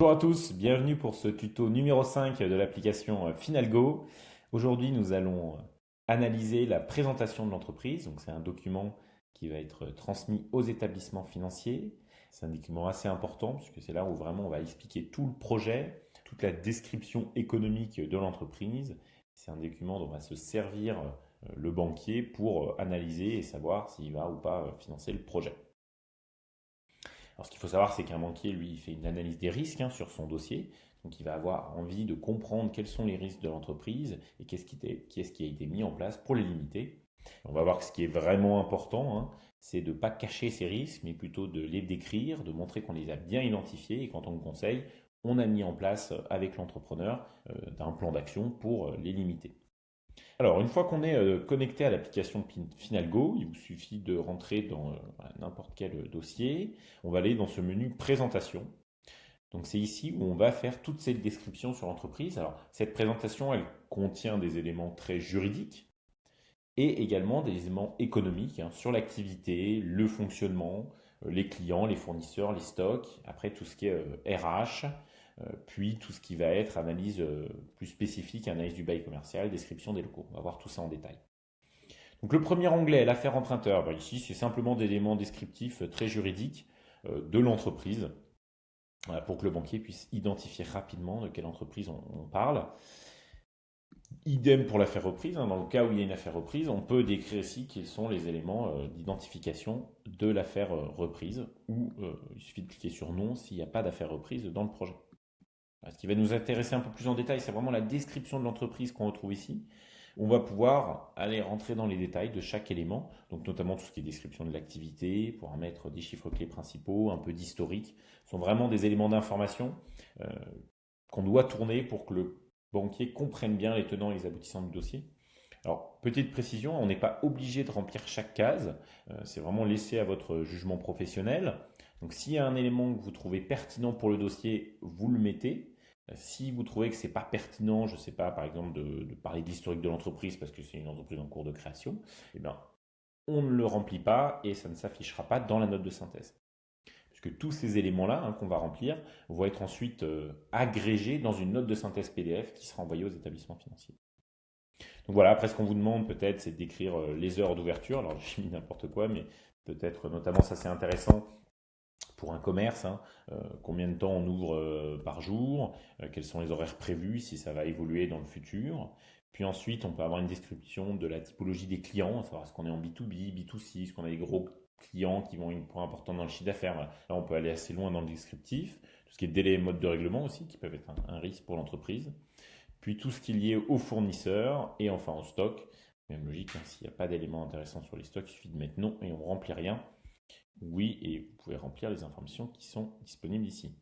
Bonjour à tous, bienvenue pour ce tuto numéro 5 de l'application Finalgo. Aujourd'hui, nous allons analyser la présentation de l'entreprise. Donc, c'est un document qui va être transmis aux établissements financiers. C'est un document assez important puisque c'est là où vraiment on va expliquer tout le projet, toute la description économique de l'entreprise. C'est un document dont va se servir le banquier pour analyser et savoir s'il va ou pas financer le projet. Alors, ce qu'il faut savoir, c'est qu'un banquier, lui, il fait une analyse des risques sur son dossier. Donc, il va avoir envie de comprendre quels sont les risques de l'entreprise et qu'est-ce qui a été mis en place pour les limiter. On va voir que ce qui est vraiment important, c'est de ne pas cacher ces risques, mais plutôt de les décrire, de montrer qu'on les a bien identifiés et qu'en tant que conseil, on a mis en place avec l'entrepreneur un plan d'action pour les limiter. Alors, une fois qu'on est connecté à l'application Finalgo, il vous suffit de rentrer dans n'importe quel dossier. On va aller dans ce menu présentation. Donc, c'est ici où on va faire toute cette description sur l'entreprise. Alors, cette présentation, elle contient des éléments très juridiques et également des éléments économiques sur l'activité, le fonctionnement, les clients, les fournisseurs, les stocks, après tout ce qui est RH, puis tout ce qui va être analyse plus spécifique, analyse du bail commercial, description des locaux. On va voir tout ça en détail. Donc le premier onglet, l'affaire emprunteur. Ben, ici, c'est simplement des éléments descriptifs très juridiques de l'entreprise pour que le banquier puisse identifier rapidement de quelle entreprise on parle. Idem pour l'affaire reprise. Dans le cas où il y a une affaire reprise, on peut décrire ici quels sont les éléments d'identification de l'affaire reprise, ou il suffit de cliquer sur non s'il n'y a pas d'affaire reprise dans le projet. Ce qui va nous intéresser un peu plus en détail, c'est vraiment la description de l'entreprise qu'on retrouve ici. On va pouvoir aller rentrer dans les détails de chaque élément, donc notamment tout ce qui est description de l'activité, pouvoir mettre des chiffres clés principaux, un peu d'historique. Ce sont vraiment des éléments d'information euh, qu'on doit tourner pour que le banquier comprenne bien les tenants et les aboutissants du dossier. Alors, petite précision, on n'est pas obligé de remplir chaque case, c'est vraiment laissé à votre jugement professionnel. Donc, s'il y a un élément que vous trouvez pertinent pour le dossier, vous le mettez. Si vous trouvez que ce n'est pas pertinent, je ne sais pas, par exemple, de parler de l'historique de l'entreprise parce que c'est une entreprise en cours de création, eh bien, on ne le remplit pas et ça ne s'affichera pas dans la note de synthèse. Puisque tous ces éléments-là qu'on va remplir vont être ensuite agrégés dans une note de synthèse PDF qui sera envoyée aux établissements financiers. Donc voilà, après ce qu'on vous demande peut-être, c'est d'écrire les heures d'ouverture. Alors j'ai mis n'importe quoi, mais peut-être notamment ça c'est intéressant pour un commerce, combien de temps on ouvre par jour, quels sont les horaires prévus, si ça va évoluer dans le futur. Puis ensuite, on peut avoir une description de la typologie des clients, à savoir est-ce qu'on est en B2B, B2C, est-ce qu'on a des gros clients qui vont une point important dans le chiffre d'affaires. Là, on peut aller assez loin dans le descriptif. Tout ce qui est délai et mode de règlement aussi, qui peuvent être un risque pour l'entreprise. Puis tout ce qui est lié aux fournisseurs et enfin au stock. Même logique, s'il n'y a pas d'éléments intéressants sur les stocks, il suffit de mettre non et on ne remplit rien. Oui, et vous pouvez remplir les informations qui sont disponibles ici.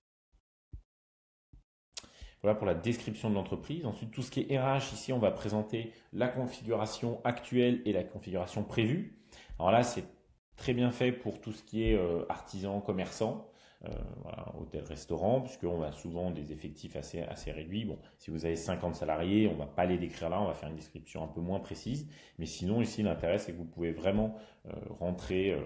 Voilà pour la description de l'entreprise. Ensuite, tout ce qui est RH, ici, on va présenter la configuration actuelle et la configuration prévue. Alors là, c'est très bien fait pour tout ce qui est artisan, commerçant, voilà, hôtel, restaurant, puisqu'on a souvent des effectifs assez réduits. Bon, si vous avez 50 salariés, on ne va pas les décrire là, on va faire une description un peu moins précise. Mais sinon, ici, l'intérêt, c'est que vous pouvez vraiment rentrer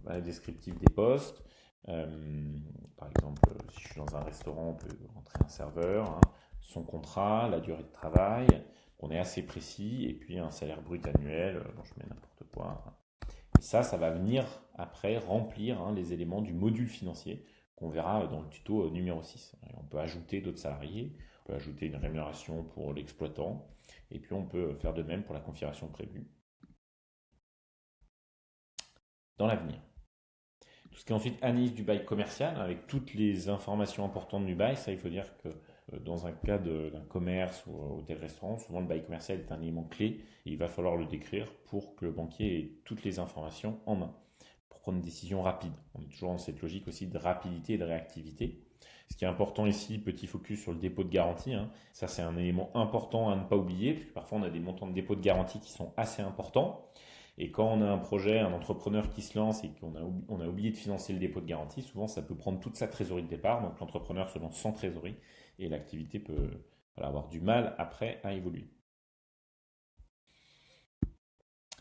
dans le descriptif des postes. Par exemple, si je suis dans un restaurant, on peut rentrer un serveur, son contrat, la durée de travail. On est assez précis, et puis un salaire brut annuel, bon, je mets n'importe quoi. Et ça va venir après remplir les éléments du module financier qu'on verra dans le tuto numéro 6. Et on peut ajouter d'autres salariés, on peut ajouter une rémunération pour l'exploitant, et puis on peut faire de même pour la configuration prévue dans l'avenir. Tout ce qui est ensuite analyse du bail commercial, avec toutes les informations importantes du bail, ça il faut dire que dans un cas d'un commerce ou hôtel-restaurant, souvent le bail commercial est un élément clé et il va falloir le décrire pour que le banquier ait toutes les informations en main pour prendre une décision rapide. On est toujours dans cette logique aussi de rapidité et de réactivité. Ce qui est important ici, petit focus sur le dépôt de garantie. Ça, c'est un élément important à ne pas oublier, parce que parfois on a des montants de dépôt de garantie qui sont assez importants. Et quand on a un projet, un entrepreneur qui se lance et qu'on a oublié de financer le dépôt de garantie, souvent ça peut prendre toute sa trésorerie de départ. Donc l'entrepreneur se lance sans trésorerie et l'activité peut avoir du mal après à évoluer.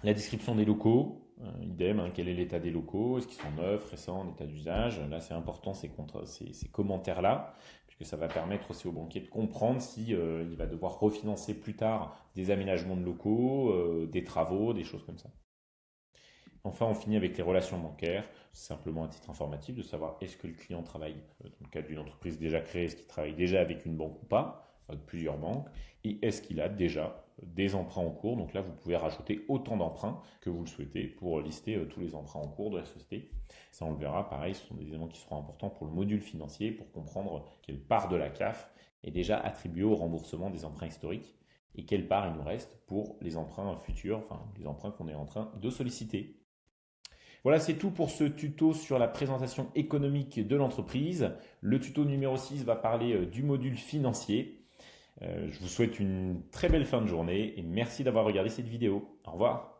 La description des locaux, idem, quel est l'état des locaux, est-ce qu'ils sont neufs, récents, en état d'usage. Là c'est important ces commentaires-là, puisque ça va permettre aussi au banquier de comprendre si il va devoir refinancer plus tard des aménagements de locaux, des travaux, des choses comme ça. Enfin, on finit avec les relations bancaires, simplement à titre informatif de savoir est-ce que le client travaille dans le cadre d'une entreprise déjà créée, est-ce qu'il travaille déjà avec une banque ou pas, avec plusieurs banques, et est-ce qu'il a déjà des emprunts en cours. Donc là, vous pouvez rajouter autant d'emprunts que vous le souhaitez pour lister tous les emprunts en cours de la société. Ça, on le verra, pareil, ce sont des éléments qui seront importants pour le module financier, pour comprendre quelle part de la CAF est déjà attribuée au remboursement des emprunts historiques et quelle part il nous reste pour les emprunts futurs, enfin les emprunts qu'on est en train de solliciter. Voilà, c'est tout pour ce tuto sur la présentation économique de l'entreprise. Le tuto numéro 6 va parler du module financier. Je vous souhaite une très belle fin de journée et merci d'avoir regardé cette vidéo. Au revoir.